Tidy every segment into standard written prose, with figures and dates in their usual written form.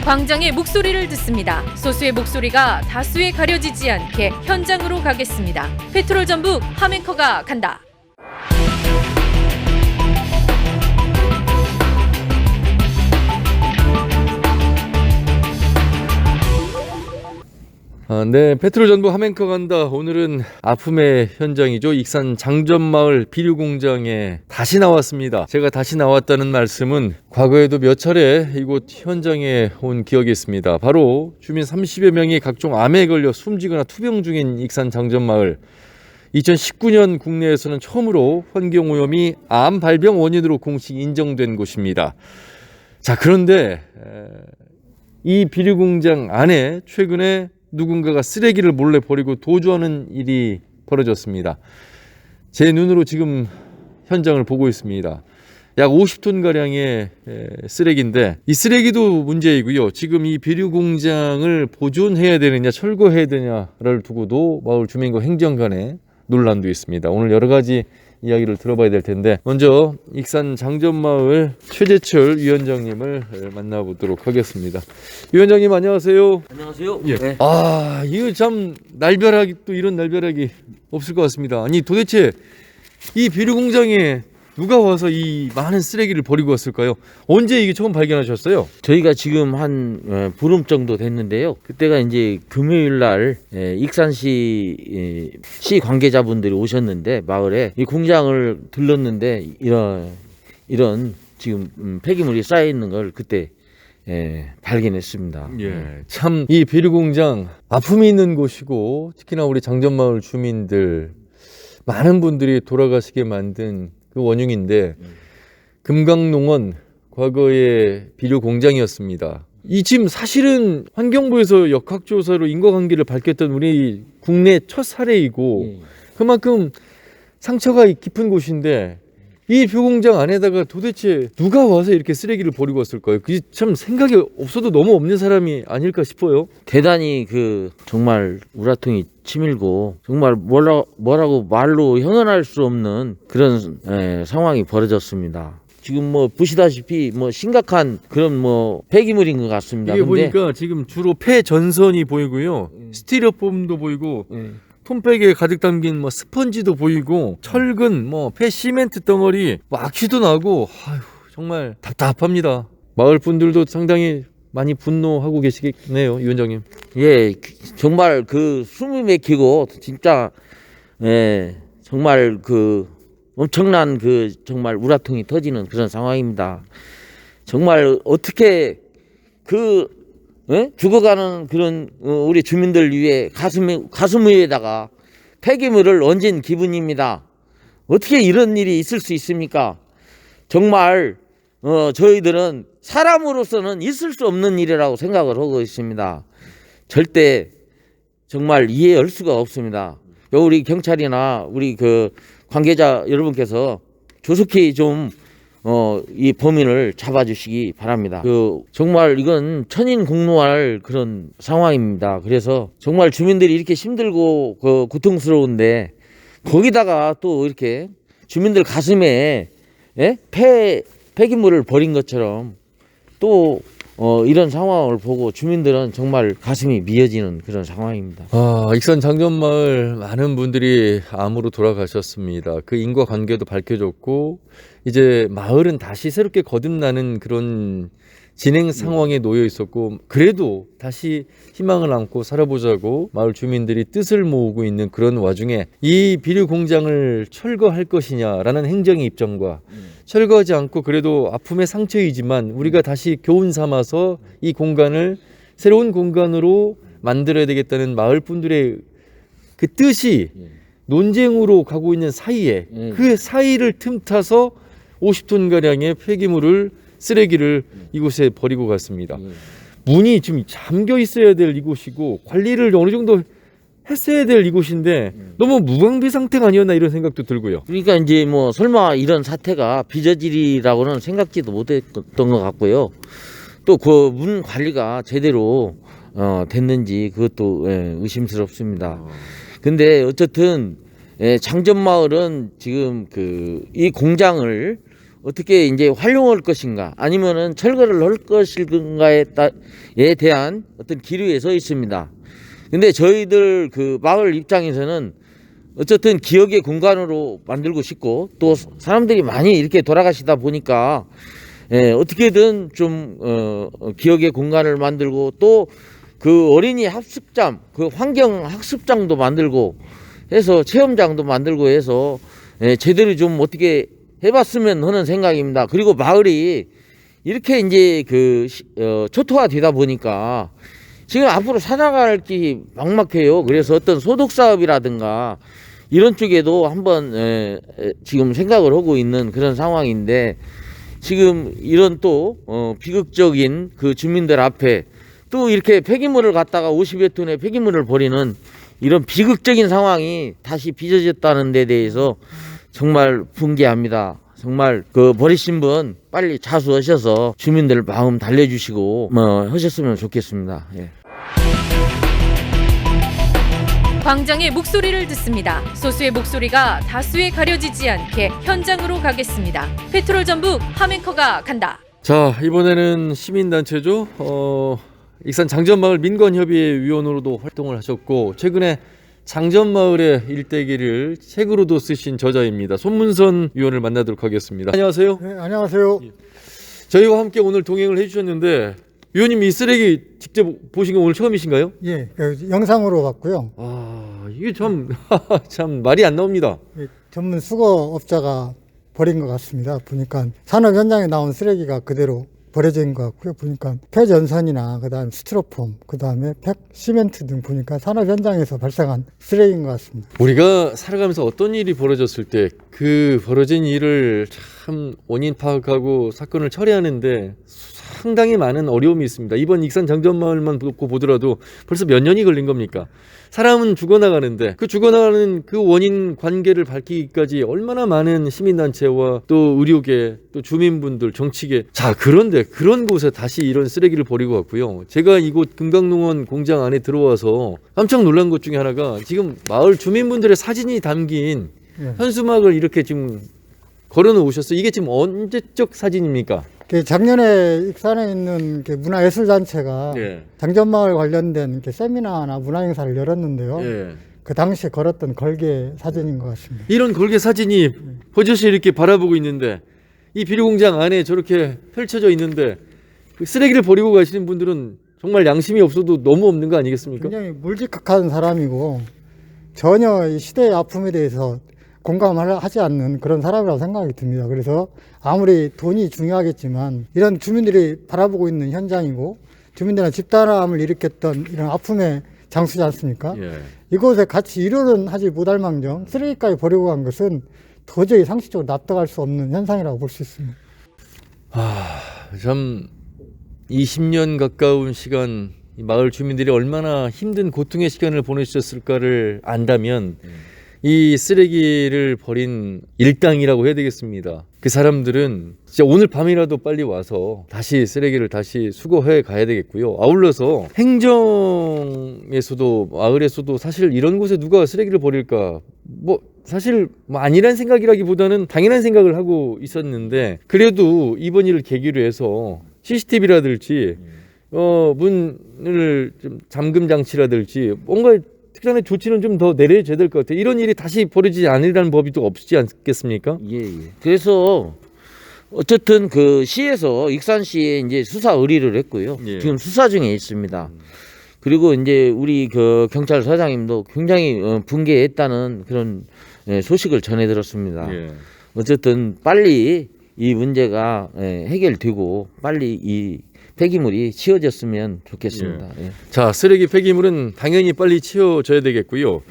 광장의 목소리를 듣습니다. 소수의 목소리가 다수에 가려지지 않게 현장으로 가겠습니다. 페트롤 전북 함앵커가 간다. 네, 페트롤 전북 함앵커 간다. 오늘은 아픔의 현장이죠. 익산 장전마을 비료공장에 다시 나왔습니다. 제가 다시 나왔다는 말씀은 과거에도 몇 차례 이곳 현장에 온 기억이 있습니다. 바로 주민 30여 명이 각종 암에 걸려 숨지거나 투병 중인 익산 장전마을. 2019년 국내에서는 처음으로 환경오염이 암 발병 원인으로 공식 인정된 곳입니다. 자, 그런데 이 비료공장 안에 최근에 누군가가 쓰레기를 몰래 버리고 도주하는 일이 벌어졌습니다. 제 눈으로 지금 현장을 보고 있습니다. 약 50톤가량의 쓰레기인데 이 쓰레기도 문제이고요. 지금 이 비료공장을 보존해야 되느냐 철거해야 되느냐를 두고도 마을 주민과 행정 간에 논란도 있습니다. 오늘 여러 가지 이야기를 들어봐야 될 텐데 먼저 익산 장전마을 최재철 위원장님을 만나보도록 하겠습니다. 위원장님 안녕하세요. 안녕하세요. 예. 네. 아, 이거 참 날벼락이 또 이런 날벼락이 없을 것 같습니다. 아니 도대체 이 비료공장에 누가 와서 이 많은 쓰레기를 버리고 왔을까요? 언제 이게 처음 발견하셨어요? 저희가 지금 한 보름 정도 됐는데요. 그때가 이제 금요일 날 익산시 시 관계자분들이 오셨는데 마을에 이 공장을 들렀는데 이런 지금 폐기물이 쌓여 있는 걸 그때 발견했습니다. 예. 참 이 비료공장 아픔이 있는 곳이고 특히나 우리 장전마을 주민들 많은 분들이 돌아가시게 만든 그 원흉인데 금강농원 과거의 비료공장이었습니다. 이 지금 사실은 환경부에서 역학조사로 인과관계를 밝혔던 우리 국내 첫 사례이고 그만큼 상처가 깊은 곳인데 이 비료공장 안에다가 도대체 누가 와서 이렇게 쓰레기를 버리고 왔을까요? 그게 참 생각이 없어도 너무 없는 사람이 아닐까 싶어요. 대단히 정말 우라통이 치밀고 정말 뭐라고 말로 형언할 수 없는 그런 상황이 벌어졌습니다. 지금 보시다시피 심각한 그런 폐기물인 것 같습니다. 이게 보니까 지금 주로 폐 전선이 보이고요, 스티로폼도 보이고, 톤백에 가득 담긴 스펀지도 보이고, 철근, 폐 시멘트 덩어리, 악취도 나고, 아휴, 정말 답답합니다. 마을 분들도 상당히 많이 분노하고 계시겠네요, 위원장님. 예, 정말 숨이 막히고 진짜 정말 엄청난 정말 우라통이 터지는 그런 상황입니다. 정말 어떻게 죽어가는 그런 우리 주민들 위해 가슴 위에다가 폐기물을 얹은 기분입니다. 어떻게 이런 일이 있을 수 있습니까? 정말 저희들은 사람으로서는 있을 수 없는 일이라고 생각을 하고 있습니다. 절대 정말 이해할 수가 없습니다. 우리 경찰이나 우리 관계자 여러분께서 조속히 좀 이 범인을 잡아주시기 바랍니다. 정말 이건 천인공노할 그런 상황입니다. 그래서 정말 주민들이 이렇게 힘들고 고통스러운데 거기다가 또 이렇게 주민들 가슴에 폐기물을 버린 것처럼 또 이런 상황을 보고 주민들은 정말 가슴이 미어지는 그런 상황입니다. 익산 장전마을 많은 분들이 암으로 돌아가셨습니다. 그 인과관계도 밝혀졌고 이제 마을은 다시 새롭게 거듭나는 그런 진행 상황에 놓여 있었고 그래도 다시 희망을 안고 살아보자고 마을 주민들이 뜻을 모으고 있는 그런 와중에 이 비료 공장을 철거할 것이냐라는 행정의 입장과 철거하지 않고 그래도 아픔의 상처이지만 우리가 다시 교훈 삼아서 이 공간을 새로운 공간으로 만들어야 되겠다는 마을 분들의 그 뜻이 논쟁으로 가고 있는 사이에 그 사이를 틈타서 50톤가량의 폐기물을 쓰레기를 이곳에 버리고 갔습니다. 문이 지금 잠겨 있어야 될 이곳이고 관리를 어느 정도 했어야 될 이곳인데 너무 무방비 상태가 아니었나 이런 생각도 들고요. 그러니까 이제 설마 이런 사태가 빚어지리라고는 생각지도 못했던 것 같고요. 또 그 문 관리가 제대로 됐는지 그것도 의심스럽습니다. 근데 어쨌든 장전마을은 지금 이 공장을 어떻게 이제 활용할 것인가 아니면은 철거를 할 것인가에 대한 어떤 기류에 서 있습니다. 근데 저희들 그 마을 입장에서는 어쨌든 기억의 공간으로 만들고 싶고 또 사람들이 많이 이렇게 돌아가시다 보니까 어떻게든 좀 기억의 공간을 만들고 또 그 어린이 학습장, 그 환경 학습장도 만들고 해서 체험장도 만들고 해서 제대로 좀 어떻게 해봤으면 하는 생각입니다. 그리고 마을이 이렇게 이제 초토화되다 보니까 지금 앞으로 살아갈 길이 막막해요. 그래서 어떤 소독 사업이라든가 이런 쪽에도 한번 지금 생각을 하고 있는 그런 상황인데 지금 이런 또 비극적인 그 주민들 앞에 또 이렇게 폐기물을 갖다가 50여 톤의 폐기물을 버리는 이런 비극적인 상황이 다시 빚어졌다는 데 대해서 정말 분개합니다. 정말 그 버리신 분 빨리 자수하셔서 주민들 마음 달래주시고 하셨으면 좋겠습니다. 예. 광장의 목소리를 듣습니다. 소수의 목소리가 다수에 가려지지 않게 현장으로 가겠습니다. 페트롤 전북 함앵커가 간다. 자, 이번에는 시민단체죠. 익산 장전마을 민관협의회 위원으로도 활동을 하셨고 최근에 장전마을의 일대기를 책으로도 쓰신 저자입니다. 손문선 위원을 만나도록 하겠습니다. 안녕하세요. 네, 안녕하세요. 저희와 함께 오늘 동행을 해주셨는데 위원님 이 쓰레기 직접 보신 건 오늘 처음이신가요? 예, 영상으로 봤고요. 아, 이게 참 말이 안 나옵니다. 전문 수거업자가 버린 것 같습니다. 보니까 산업 현장에 나온 쓰레기가 그대로 버려진 것 같고요. 보니까 폐전선이나 그다음 스티로폼, 그다음에 팩, 시멘트 등 보니까 산업 현장에서 발생한 쓰레기인 것 같습니다. 우리가 살아가면서 어떤 일이 벌어졌을 때 그 벌어진 일을 참 원인 파악하고 사건을 처리하는데 상당히 많은 어려움이 있습니다. 이번 익산 장전마을만 놓고 보더라도 벌써 몇 년이 걸린 겁니까? 사람은 죽어나가는데 그 죽어나가는 그 원인 관계를 밝히기까지 얼마나 많은 시민단체와 또 의료계 또 주민분들 정치계 자 그런데 그런 곳에 다시 이런 쓰레기를 버리고 왔고요. 제가 이곳 금강농원 공장 안에 들어와서 깜짝 놀란 것 중에 하나가 지금 마을 주민분들의 사진이 담긴 현수막을 이렇게 지금 걸어 놓으셨어요. 이게 지금 언제적 사진입니까? 작년에 익산에 있는 문화예술단체가 예. 장전마을 관련된 세미나나 문화행사를 열었는데요. 예. 그 당시에 걸었던 걸개 사진인 것 같습니다. 이런 걸개 사진이 버젓이 이렇게 바라보고 있는데 이 비료공장 안에 저렇게 펼쳐져 있는데 그 쓰레기를 버리고 가시는 분들은 정말 양심이 없어도 너무 없는 거 아니겠습니까? 굉장히 물직학한 사람이고 전혀 이 시대의 아픔에 대해서 공감하지 않는 그런 사람이라고 생각이 듭니다. 그래서 아무리 돈이 중요하겠지만 이런 주민들이 바라보고 있는 현장이고 주민들의 집단화함을 일으켰던 이런 아픔의 장수지 않습니까? 예. 이곳에 같이 일요는 하지 못할 망정 쓰레기까지 버리고 간 것은 도저히 상식적으로 납득할 수 없는 현상이라고 볼 수 있습니다. 참 20년 가까운 시간 이 마을 주민들이 얼마나 힘든 고통의 시간을 보내셨을까를 안다면 이 쓰레기를 버린 일당이라고 해야 되겠습니다. 그 사람들은 진짜 오늘 밤이라도 빨리 와서 다시 쓰레기를 다시 수거해 가야 되겠고요. 아울러서 행정에서도 마을에서도 사실 이런 곳에 누가 쓰레기를 버릴까 사실 아니란 생각이라기보다는 당연한 생각을 하고 있었는데 그래도 이번 일을 계기로 해서 CCTV라든지 문을 좀 잠금 장치라든지 뭔가 특단의 조치는 좀 더 내려줘야 될 것 같아요. 이런 일이 다시 벌어지지 않으라는 법이 또 없지 않겠습니까? 예. 그래서 어쨌든 그 시에서 익산시에 이제 수사 의뢰를 했고요. 예. 지금 수사 중에 있습니다. 그리고 이제 우리 그 경찰서장님도 굉장히 분개했다는 그런 소식을 전해 들었습니다. 예. 어쨌든 빨리 이 문제가 해결되고 빨리 이 폐기물이 치워졌으면 좋겠습니다. 예. 자, 쓰레기 폐기물은 당연히 빨리 치워져야 되겠고요.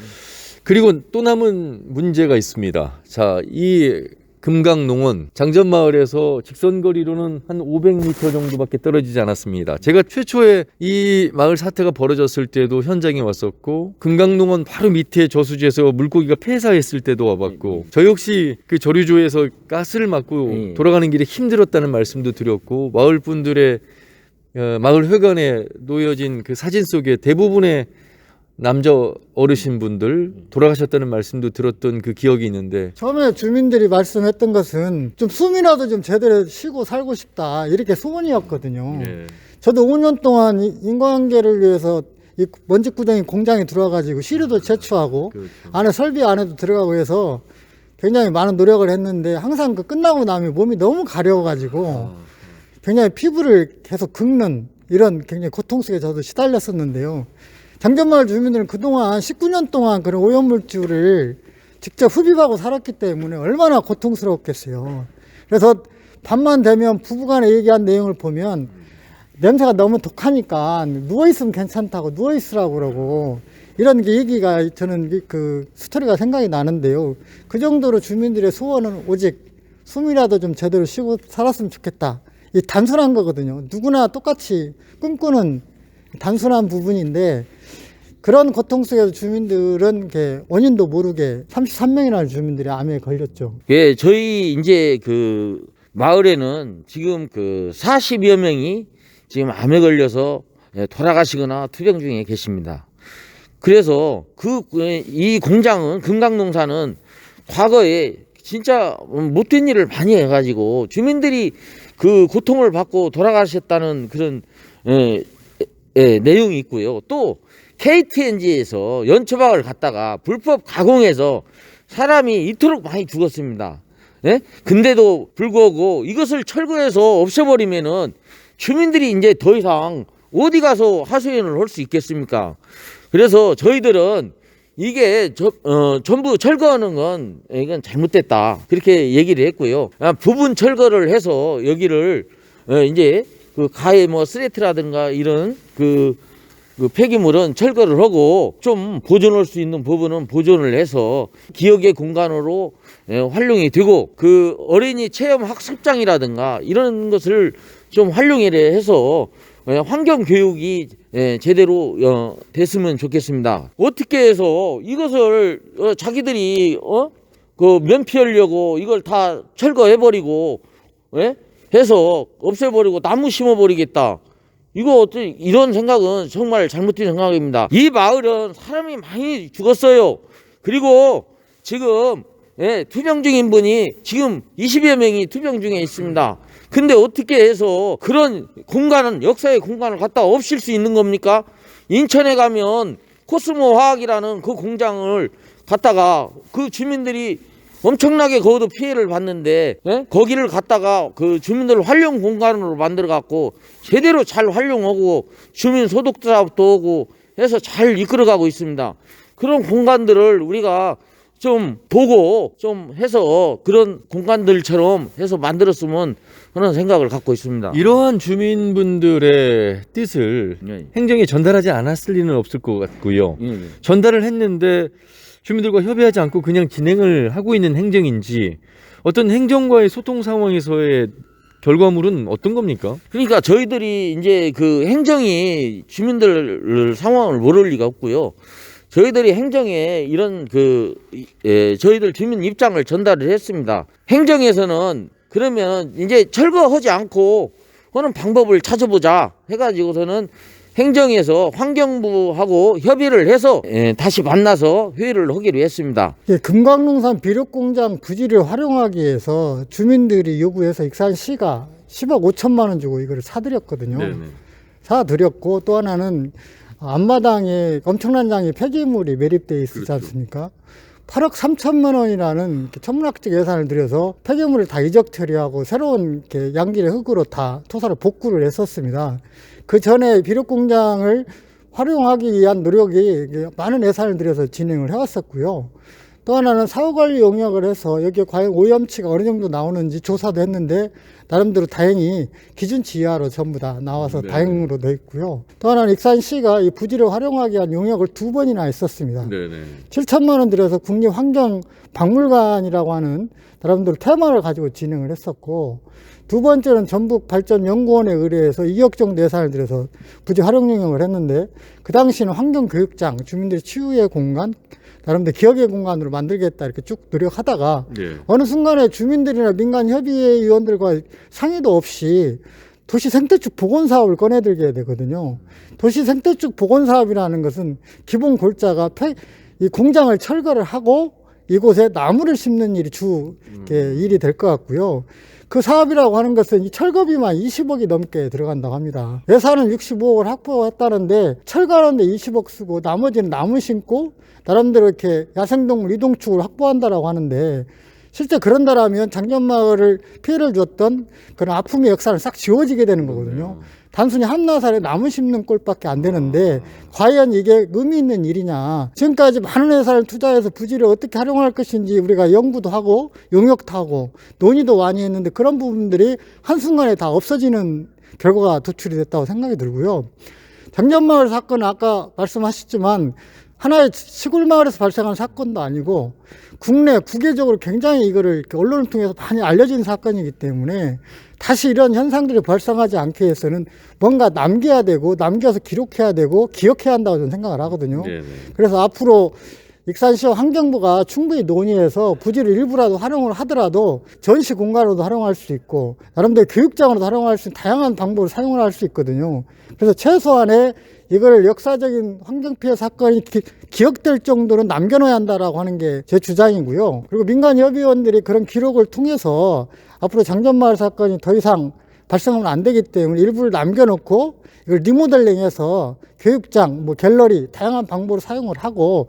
그리고 또 남은 문제가 있습니다. 자, 이 금강농원 장전마을에서 직선거리로는 한 500m 정도밖에 떨어지지 않았습니다. 제가 최초에 이 마을 사태가 벌어졌을 때도 현장에 왔었고 금강농원 바로 밑에 저수지에서 물고기가 폐사했을 때도 와봤고 저 역시 그 저류조에서 가스를 맞고 돌아가는 길에 힘들었다는 말씀도 드렸고 마을 분들의 마을 회관에 놓여진 그 사진 속에 대부분의 남자 어르신분들 돌아가셨다는 말씀도 들었던 그 기억이 있는데 처음에 주민들이 말씀했던 것은 좀 숨이라도 좀 제대로 쉬고 살고 싶다 이렇게 소원이었거든요. 저도 5년 동안 인과관계를 위해서 이 먼지구덩이 공장에 들어와가지고 시료도 제초하고 안에 설비 안에도 들어가고 해서 굉장히 많은 노력을 했는데 항상 그 끝나고 나면 몸이 너무 가려워가지고 굉장히 피부를 계속 긁는 이런 굉장히 고통 속에 저도 시달렸었는데요. 장전마을 주민들은 그동안 19년 동안 그런 오염물질을 직접 흡입하고 살았기 때문에 얼마나 고통스러웠겠어요. 그래서 밤만 되면 부부간에 얘기한 내용을 보면 냄새가 너무 독하니까 누워있으면 괜찮다고 누워있으라고 그러고 이런 게 얘기가 저는 그 스토리가 생각이 나는데요. 그 정도로 주민들의 소원은 오직 숨이라도 좀 제대로 쉬고 살았으면 좋겠다. 이 단순한 거거든요. 누구나 똑같이 꿈꾸는 단순한 부분인데 그런 고통 속에서 주민들은 이렇게 원인도 모르게 33명이라는 주민들이 암에 걸렸죠. 예, 저희 이제 그 마을에는 지금 그 40여 명이 지금 암에 걸려서 돌아가시거나 투병 중에 계십니다. 그래서 이 공장은 금강농사는 과거에 진짜 못된 일을 많이 해가지고 주민들이 그 고통을 받고 돌아가셨다는 그런 내용이 있고요. 또 KTNG에서 연초박을 갖다가 불법 가공해서 사람이 이토록 많이 죽었습니다. 예? 근데도 불구하고 이것을 철거해서 없애버리면은 주민들이 이제 더 이상 어디 가서 하소연을 할 수 있겠습니까? 그래서 저희들은 이게 전부 철거하는 건 이건 잘못됐다 그렇게 얘기를 했고요. 부분 철거를 해서 여기를 이제 그 가해 뭐 쓰레트라든가 이런 그 폐기물은 철거를 하고 좀 보존할 수 있는 부분은 보존을 해서 기억의 공간으로 활용이 되고 그 어린이 체험 학습장이라든가 이런 것을 좀 활용을 해서 환경 교육이 제대로 됐으면 좋겠습니다. 어떻게 해서 이것을 자기들이 그 면피하려고 이걸 다 철거해버리고 해서 없애버리고 나무 심어버리겠다. 이거 이런 생각은 정말 잘못된 생각입니다. 이 마을은 사람이 많이 죽었어요. 그리고 지금 투병 중인 분이 지금 20여 명이 투병 중에 있습니다. 근데 어떻게 해서 그런 공간은 역사의 공간을 갖다 없앨 수 있는 겁니까? 인천에 가면 코스모 화학이라는 그 공장을 갖다가 그 주민들이 엄청나게 거기도 피해를 봤는데 거기를 갖다가 그 주민들 활용 공간으로 만들어 갖고 제대로 잘 활용하고 주민 소득 사업도 하고 해서 잘 이끌어가고 있습니다. 그런 공간들을 우리가 좀 보고 좀 해서 그런 공간들처럼 해서 만들었으면 하는 생각을 갖고 있습니다. 이러한 주민분들의 뜻을 행정에 전달하지 않았을 리는 없을 것 같고요. 전달을 했는데 주민들과 협의하지 않고 그냥 진행을 하고 있는 행정인지 어떤 행정과의 소통 상황에서의 결과물은 어떤 겁니까? 그러니까 저희들이 이제 그 행정이 주민들 상황을 모를 리가 없고요. 저희들이 행정에 이런 저희들 주민 입장을 전달을 했습니다. 행정에서는 그러면 이제 철거하지 않고 하는 방법을 찾아보자 해가지고서는 행정에서 환경부하고 협의를 해서 다시 만나서 회의를 하기로 했습니다. 금강농산 비료공장 부지를 활용하기 위해서 주민들이 요구해서 익산시가 10억 5천만 원 주고 이걸 사드렸거든요. 네네. 사드렸고 또 하나는 앞마당에 엄청난 양의 폐기물이 매립되어 있지 않습니까? 8억 3천만 원이라는 천문학적 예산을 들여서 폐기물을 다 이적 처리하고 새로운 양질의 흙으로 다 토사를 복구를 했었습니다. 그 전에 비료공장을 활용하기 위한 노력이 많은 예산을 들여서 진행을 해왔었고요. 또 하나는 사후관리 용역을 해서 여기에 과연 오염치가 어느 정도 나오는지 조사도 했는데 나름대로 다행히 기준치 이하로 전부 다 나와서 다행으로 돼 있고요. 또 하나는 익산시가 이 부지를 활용하기 위한 용역을 2번이나 했었습니다. 7천만 원 들여서 국립환경박물관이라고 하는 나름대로 테마를 가지고 진행을 했었고, 두 번째는 전북발전연구원에 의뢰해서 2억 정도 예산을 들여서 부지 활용 용역을 했는데, 그 당시에는 환경교육장, 주민들의 치유의 공간, 나름대로 기억의 공간으로 만들겠다 이렇게 쭉 노력하다가 어느 순간에 주민들이나 민간협의회 위원들과 상의도 없이 도시 생태축 복원 사업을 꺼내들게 되거든요. 도시 생태축 복원 사업이라는 것은 기본 골자가 이 공장을 철거를 하고 이곳에 나무를 심는 일이 일이 될 것 같고요. 그 사업이라고 하는 것은 이 철거비만 20억이 넘게 들어간다고 합니다. 예산은 65억을 확보했다는데 철거하는데 20억 쓰고 나머지는 나무 심고 나름대로 이렇게 야생동물 이동축을 확보한다라고 하는데 실제 그런다라면 장전마을을 피해를 줬던 그런 아픔의 역사를 싹 지워지게 되는 거거든요. 단순히 한나살에 나무 심는 꼴밖에 안 되는데 과연 이게 의미 있는 일이냐. 지금까지 많은 예산을 투자해서 부지를 어떻게 활용할 것인지 우리가 연구도 하고 용역도 하고 논의도 많이 했는데 그런 부분들이 한순간에 다 없어지는 결과가 도출이 됐다고 생각이 들고요. 장전마을 사건은 아까 말씀하셨지만 하나의 시골 마을에서 발생한 사건도 아니고 국내 국외적으로 굉장히 이거를 이렇게 언론을 통해서 많이 알려진 사건이기 때문에 다시 이런 현상들이 발생하지 않게 위해서는 뭔가 남겨야 되고 남겨서 기록해야 되고 기억해야 한다고 저는 생각을 하거든요. 네네. 그래서 앞으로 익산시와 환경부가 충분히 논의해서 부지를 일부라도 활용을 하더라도 전시 공간으로도 활용할 수 있고 나름대로 교육장으로도 활용할 수 있는 다양한 방법을 사용을 할 수 있거든요. 그래서 최소한의 이걸 역사적인 환경피해 사건이 기억될 정도로 남겨놓아야 한다라고 하는 게 제 주장이고요. 그리고 민간협의원들이 그런 기록을 통해서 앞으로 장전마을 사건이 더 이상 발생하면 안 되기 때문에 일부를 남겨놓고 이걸 리모델링해서 교육장, 갤러리 다양한 방법으로 사용을 하고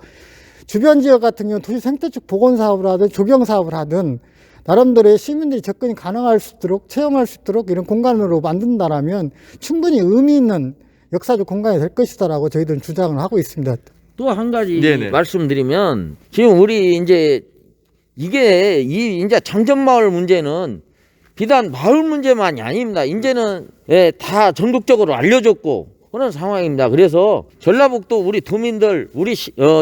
주변 지역 같은 경우는 도시 생태축 복원 사업을 하든 조경 사업을 하든 나름대로의 시민들이 접근이 가능할 수 있도록 체험할 수 있도록 이런 공간으로 만든다라면 충분히 의미 있는 역사적 공간이 될 것이다라고 저희들은 주장을 하고 있습니다. 또 한 가지 네네. 말씀드리면 지금 우리 이제 이게 이제 장전마을 문제는 비단 마을 문제만이 아닙니다. 이제는 다 전국적으로 알려졌고 그런 상황입니다. 그래서 전라북도 우리 도민들, 우리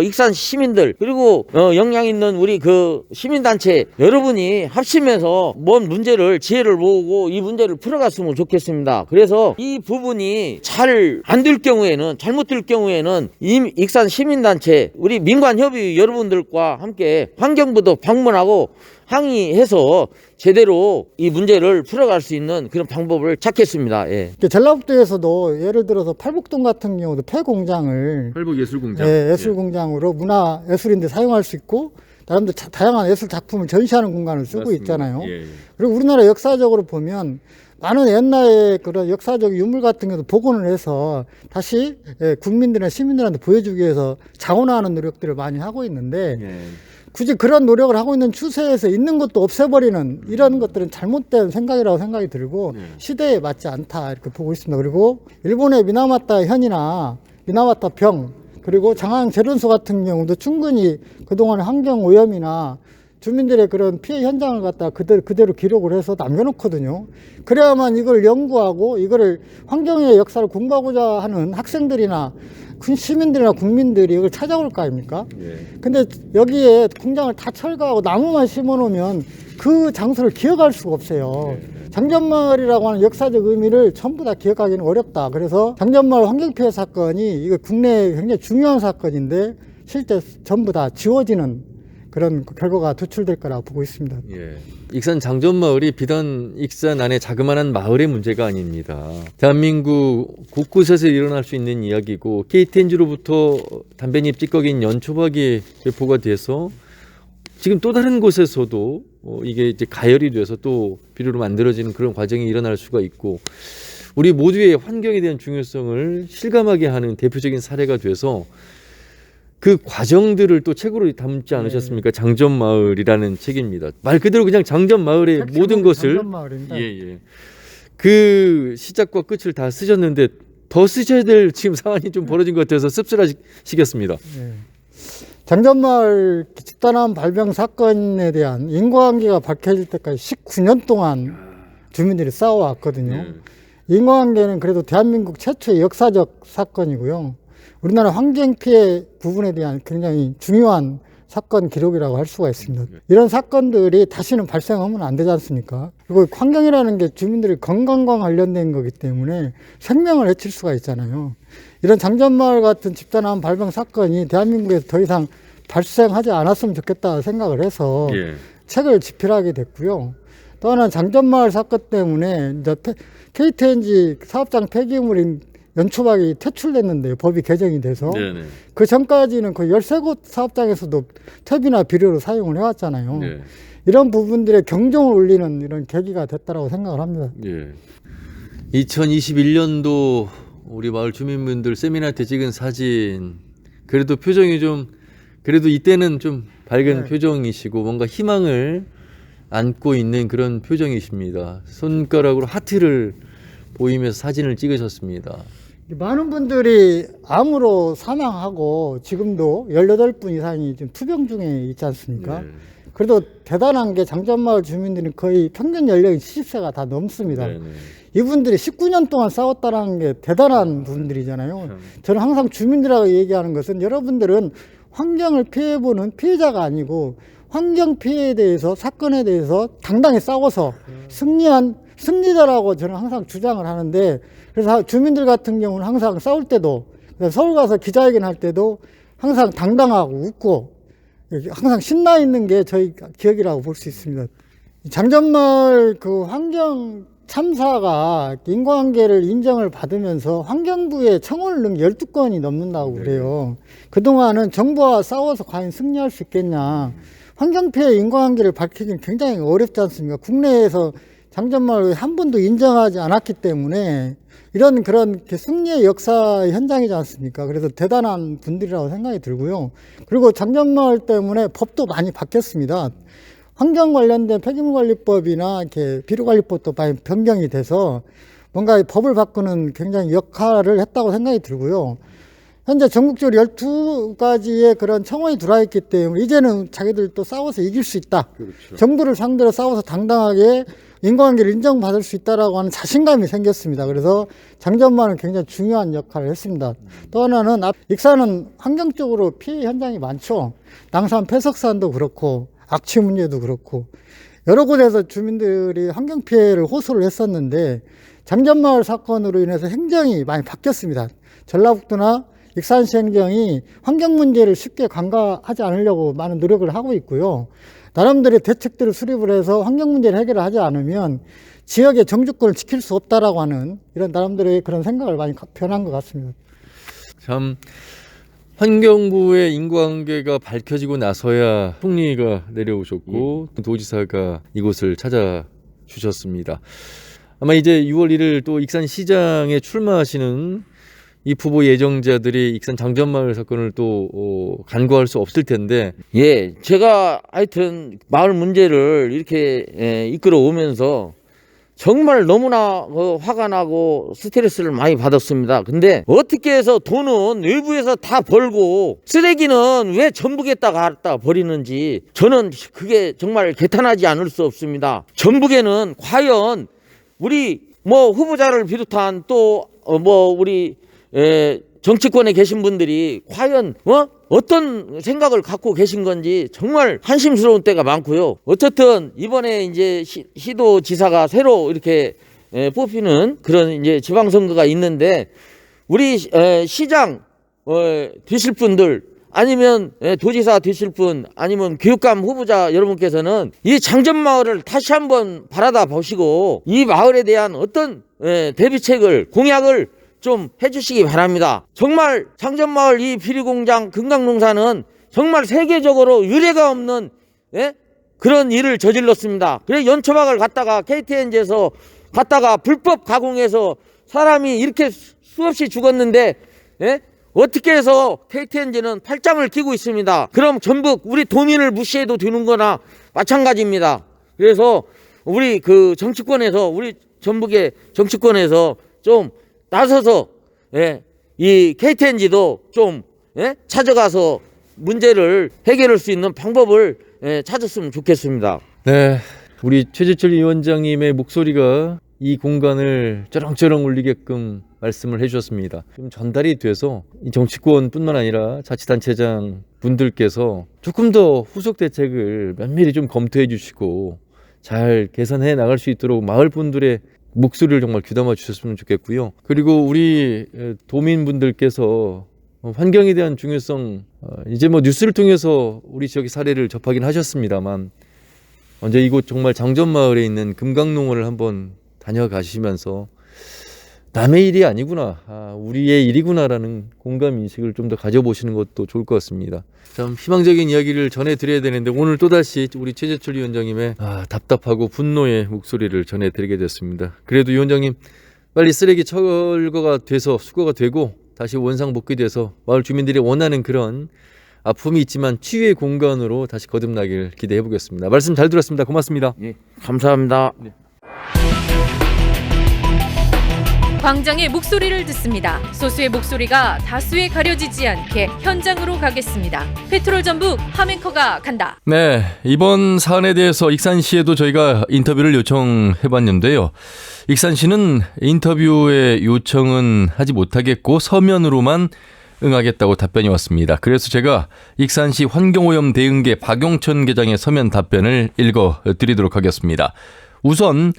익산 시민들 그리고 역량 있는 우리 그 시민단체 여러분이 합심해서 뭔 문제를 지혜를 모으고 이 문제를 풀어갔으면 좋겠습니다. 그래서 이 부분이 잘 안 될 경우에는 잘못 될 경우에는 익산 시민단체 우리 민관협의 여러분들과 함께 환경부도 방문하고 항의해서 제대로 이 문제를 풀어갈 수 있는 그런 방법을 찾겠습니다. 예. 전라북도에서도 예를 들어서 팔북동 같은 경우도 폐공장을 팔북예술공장 예술공장으로 문화 예술인데 사용할 수 있고 나름대로 다양한 예술 작품을 전시하는 공간을 쓰고 맞습니다. 있잖아요. 예. 그리고 우리나라 역사적으로 보면 많은 옛날의 그런 역사적 유물 같은 경우도 복원을 해서 다시 국민들이나 시민들한테 보여주기 위해서 자원화하는 노력들을 많이 하고 있는데 굳이 그런 노력을 하고 있는 추세에서 있는 것도 없애버리는 이런 것들은 잘못된 생각이라고 생각이 들고 시대에 맞지 않다 이렇게 보고 있습니다. 그리고 일본의 미나마타 현이나 미나마타 병 그리고 장항 재련소 같은 경우도 충분히 그동안의 환경 오염이나 주민들의 그런 피해 현장을 갖다 그대로 기록을 해서 남겨놓거든요. 그래야만 이걸 연구하고 이거를 환경의 역사를 공부하고자 하는 학생들이나 시민들이나 국민들이 이걸 찾아올 거 아닙니까? 근데 여기에 공장을 다 철거하고 나무만 심어 놓으면 그 장소를 기억할 수가 없어요. 장전마을이라고 하는 역사적 의미를 전부 다 기억하기는 어렵다. 그래서 장전마을 환경피해 사건이 이거 국내에 굉장히 중요한 사건인데 실제 전부 다 지워지는 그런 결과가 도출될 거라고 보고 있습니다. 익산 장전마을이 비단 익산 안에 자그마한 마을의 문제가 아닙니다. 대한민국 곳곳에서 일어날 수 있는 이야기고 KTNG로부터 담배잎 찌꺼기인 연초박이 배포가 돼서 지금 또 다른 곳에서도 이게 이제 가열이 돼서 또 비료로 만들어지는 그런 과정이 일어날 수가 있고 우리 모두의 환경에 대한 중요성을 실감하게 하는 대표적인 사례가 돼서 그 과정들을 또 책으로 담지 않으셨습니까? 장전마을이라는 책입니다. 말 그대로 그냥 장전마을의 모든 것을 그 시작과 끝을 다 쓰셨는데 더 쓰셔야 될 지금 상황이 좀 벌어진 것 같아서 씁쓸하시겠습니다. 장전마을 집단암 발병 사건에 대한 인과관계가 밝혀질 때까지 19년 동안 주민들이 싸워왔거든요. 인과관계는 그래도 대한민국 최초의 역사적 사건이고요. 우리나라 환경피해 부분에 대한 굉장히 중요한 사건 기록이라고 할 수가 있습니다. 이런 사건들이 다시는 발생하면 안 되지 않습니까? 그리고 환경이라는 게 주민들의 건강과 관련된 거기 때문에 생명을 해칠 수가 있잖아요. 이런 장전마을 같은 집단암 발병 사건이 대한민국에서 더 이상 발생하지 않았으면 좋겠다 생각을 해서 책을 집필하게 됐고요. 또 하나는 장전마을 사건 때문에 이제 KTNG 사업장 폐기물인 연초박이 퇴출됐는데요. 법이 개정이 돼서. 네네. 그 전까지는 거의 13곳 사업장에서도 탭이나 비료로 사용을 해왔잖아요. 네. 이런 부분들의 경종을 울리는 이런 계기가 됐다고 생각을 합니다. 예. 2021년도 우리 마을 주민분들 세미나 때 찍은 사진, 그래도 표정이 좀, 그래도 이때는 좀 밝은 네. 표정이시고 뭔가 희망을 안고 있는 그런 표정이십니다. 손가락으로 하트를 보이면서 사진을 찍으셨습니다. 많은 분들이 암으로 사망하고 지금도 18분 이상이 지금 투병 중에 있지 않습니까? 네. 그래도 대단한 게 장전마을 주민들은 거의 평균 연령이 70세가 다 넘습니다. 네네. 이분들이 19년 동안 싸웠다는 게 대단한 분들이잖아요. 저는 항상 주민들하고 얘기하는 것은 여러분들은 환경을 피해보는 피해자가 아니고 환경 피해에 대해서 사건에 대해서 당당히 싸워서 승리한 승리자라고 저는 항상 주장을 하는데, 그래서 주민들 같은 경우는 항상 싸울 때도 서울 가서 기자회견 할 때도 항상 당당하고 웃고 항상 신나 있는 게 저희 기억이라고 볼 수 있습니다. 장전마을 그 환경 참사가 인과관계를 인정을 받으면서 환경부에 청원을 넣은 12건이 넘는다고 그래요. 그동안은 정부와 싸워서 과연 승리할 수 있겠냐. 환경피해 인과관계를 밝히기는 굉장히 어렵지 않습니까? 국내에서 장전마을 한 번도 인정하지 않았기 때문에 이런 그런 승리의 역사 현장이지 않습니까? 그래서 대단한 분들이라고 생각이 들고요. 그리고 장전마을 때문에 법도 많이 바뀌었습니다. 환경 관련된 폐기물관리법이나 이렇게 비료관리법도 많이 변경이 돼서 뭔가 법을 바꾸는 굉장히 역할을 했다고 생각이 들고요. 현재 전국적으로 12가지의 그런 청원이 들어와 있기 때문에 이제는 자기들도 싸워서 이길 수 있다. 그렇죠. 정부를 상대로 싸워서 당당하게 인과관계를 인정받을 수 있다라고 하는 자신감이 생겼습니다. 그래서 장전마을은 굉장히 중요한 역할을 했습니다. 또 하나는 익산은 환경적으로 피해 현장이 많죠. 낭산 폐석산도 그렇고 악취 문제도 그렇고 여러 곳에서 주민들이 환경 피해를 호소를 했었는데 장전마을 사건으로 인해서 행정이 많이 바뀌었습니다. 전라북도나 익산시 행정이 환경 문제를 쉽게 간과하지 않으려고 많은 노력을 하고 있고요. 나름대로 대책들을 수립을 해서 환경 문제를 해결하지 않으면 지역의 정주권을 지킬 수 없다라고 하는 이런 나름대로의 그런 생각을 많이 변한 것 같습니다. 참 환경부의 인과관계가 밝혀지고 나서야 총리가 내려오셨고 도지사가 이곳을 찾아주셨습니다. 아마 이제 6월 1일 또 익산시장에 출마하시는 이 후보 예정자들이 익산 장전마을 사건을 또 간과할 수 없을 텐데, 예, 제가 하여튼 마을 문제를 이렇게 이끌어 오면서 정말 너무나 화가 나고 스트레스를 많이 받았습니다. 근데 어떻게 해서 돈은 외부에서 다 벌고 쓰레기는 왜 전북에다 갖다 버리는지 저는 그게 정말 개탄하지 않을 수 없습니다. 전북에는 과연 우리 후보자를 비롯한 또 우리 정치권에 계신 분들이 과연 어떤 생각을 갖고 계신 건지 정말 한심스러운 때가 많고요. 어쨌든 이번에 이제 시도지사가 새로 이렇게 뽑히는 그런 이제 지방선거가 있는데 우리 시장 되실 분들 아니면 도지사 되실 분 아니면 교육감 후보자 여러분께서는 이 장전마을을 다시 한번 바라다 보시고 이 마을에 대한 어떤 대비책을 공약을 좀 해주시기 바랍니다. 정말 장전마을 이 비료공장 금강농사는 정말 세계적으로 유례가 없는 그런 일을 저질렀습니다. 그래 연초박을 갖다가 KTNG에서 갖다가 불법 가공해서 사람이 이렇게 수없이 죽었는데 어떻게 해서 KTNG는 팔짱을 끼고 있습니다. 그럼 전북 우리 도민을 무시해도 되는 거나 마찬가지입니다. 그래서 우리 그 정치권에서 우리 전북의 정치권에서 좀 나서서 이 KTNG도 좀 찾아가서 문제를 해결할 수 있는 방법을 찾았으면 좋겠습니다. 네, 우리 최재철 위원장님의 목소리가 이 공간을 쩌렁쩌렁 울리게끔 말씀을 해주셨습니다. 좀 전달이 돼서 이 정치권뿐만 아니라 자치단체장 분들께서 조금 더 후속 대책을 면밀히 좀 검토해 주시고 잘 개선해 나갈 수 있도록 마을 분들의 목소리를 정말 귀담아 주셨으면 좋겠고요. 그리고 우리 도민분들께서 환경에 대한 중요성 이제 뉴스를 통해서 우리 지역의 사례를 접하긴 하셨습니다만 먼저 이곳 정말 장전마을에 있는 금강농원을 한번 다녀가시면서 남의 일이 아니구나, 우리의 일이구나라는 공감 인식을 좀 더 가져보시는 것도 좋을 것 같습니다. 참 희망적인 이야기를 전해드려야 되는데 오늘 또다시 우리 최재철 위원장님의 답답하고 분노의 목소리를 전해드리게 됐습니다. 그래도 위원장님 빨리 쓰레기 철거가 돼서 수거가 되고 다시 원상 복귀돼서 마을 주민들이 원하는 그런 아픔이 있지만 치유의 공간으로 다시 거듭나길 기대해 보겠습니다. 말씀 잘 들었습니다. 고맙습니다. 예, 감사합니다. 광장의 목소리를 듣습니다. 소수의 목소리가 다수에 가려지지 않게 현장으로 가겠습니다. 페트롤 전북 함앵커가 간다. 네, 이번 사안에 대해서 익산시에도 저희가 인터뷰를 요청해봤는데요. 익산시는 인터뷰에 요청은 하지 못하겠고 서면으로만 응하겠다고 답변이 왔습니다. 그래서 제가 익산시 환경오염 대응계 박용천 계장의 서면 답변을 읽어드리도록 하겠습니다. 우선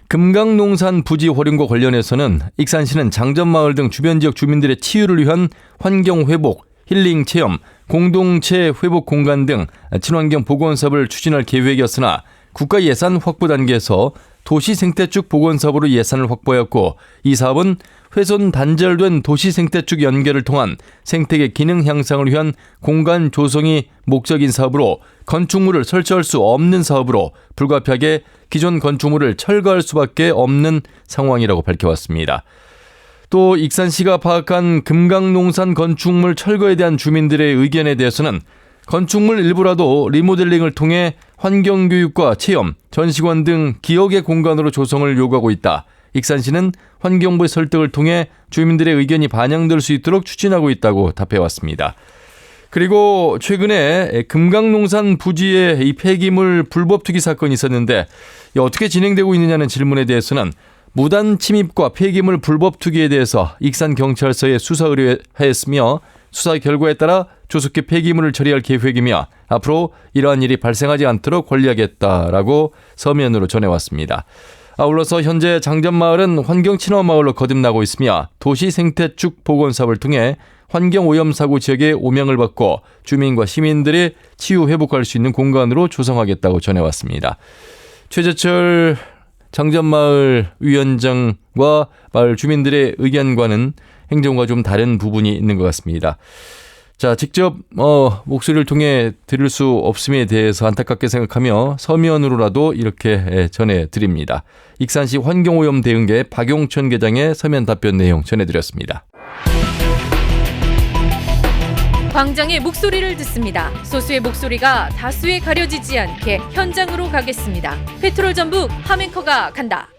금강농산 부지 활용과 관련해서는 익산시는 장전마을 등 주변 지역 주민들의 치유를 위한 환경회복, 힐링 체험, 공동체 회복 공간 등 친환경 보건 사업을 추진할 계획이었으나 국가 예산 확보 단계에서 도시 생태축 보건 사업으로 예산을 확보하였고 이 사업은 훼손 단절된 도시 생태축 연결을 통한 생태계 기능 향상을 위한 공간 조성이 목적인 사업으로 건축물을 설치할 수 없는 사업으로 불가피하게 기존 건축물을 철거할 수밖에 없는 상황이라고 밝혀왔습니다. 또 익산시가 파악한 금강농산 건축물 철거에 대한 주민들의 의견에 대해서는 건축물 일부라도 리모델링을 통해 환경교육과 체험, 전시관 등 기억의 공간으로 조성을 요구하고 있다. 익산시는 환경부의 설득을 통해 주민들의 의견이 반영될 수 있도록 추진하고 있다고 답해왔습니다. 그리고 최근에 금강농산 부지에 이 폐기물 불법 투기 사건이 있었는데 어떻게 진행되고 있느냐는 질문에 대해서는 무단 침입과 폐기물 불법 투기에 대해서 익산경찰서에 수사 의뢰하였으며 수사 결과에 따라 조속히 폐기물을 처리할 계획이며 앞으로 이러한 일이 발생하지 않도록 관리하겠다라고 서면으로 전해왔습니다. 아울러서 현재 장전마을은 환경친화마을로 거듭나고 있으며 도시 생태축 복원사업을 통해 환경오염사고 지역의 오명을 받고 주민과 시민들이 치유 회복할 수 있는 공간으로 조성하겠다고 전해왔습니다. 최재철 장전마을 위원장과 마을 주민들의 의견과는 행정과 좀 다른 부분이 있는 것 같습니다. 자, 직접 목소리를 통해 들을 수 없음에 대해서 안타깝게 생각하며 서면으로라도 이렇게 전해드립니다. 익산시 환경오염 대응계 박용천 계장의 서면 답변 내용 전해드렸습니다. 광장의 목소리를 듣습니다. 소수의 목소리가 다수에 가려지지 않게 현장으로 가겠습니다. 페트롤 전북 함앵커가 간다.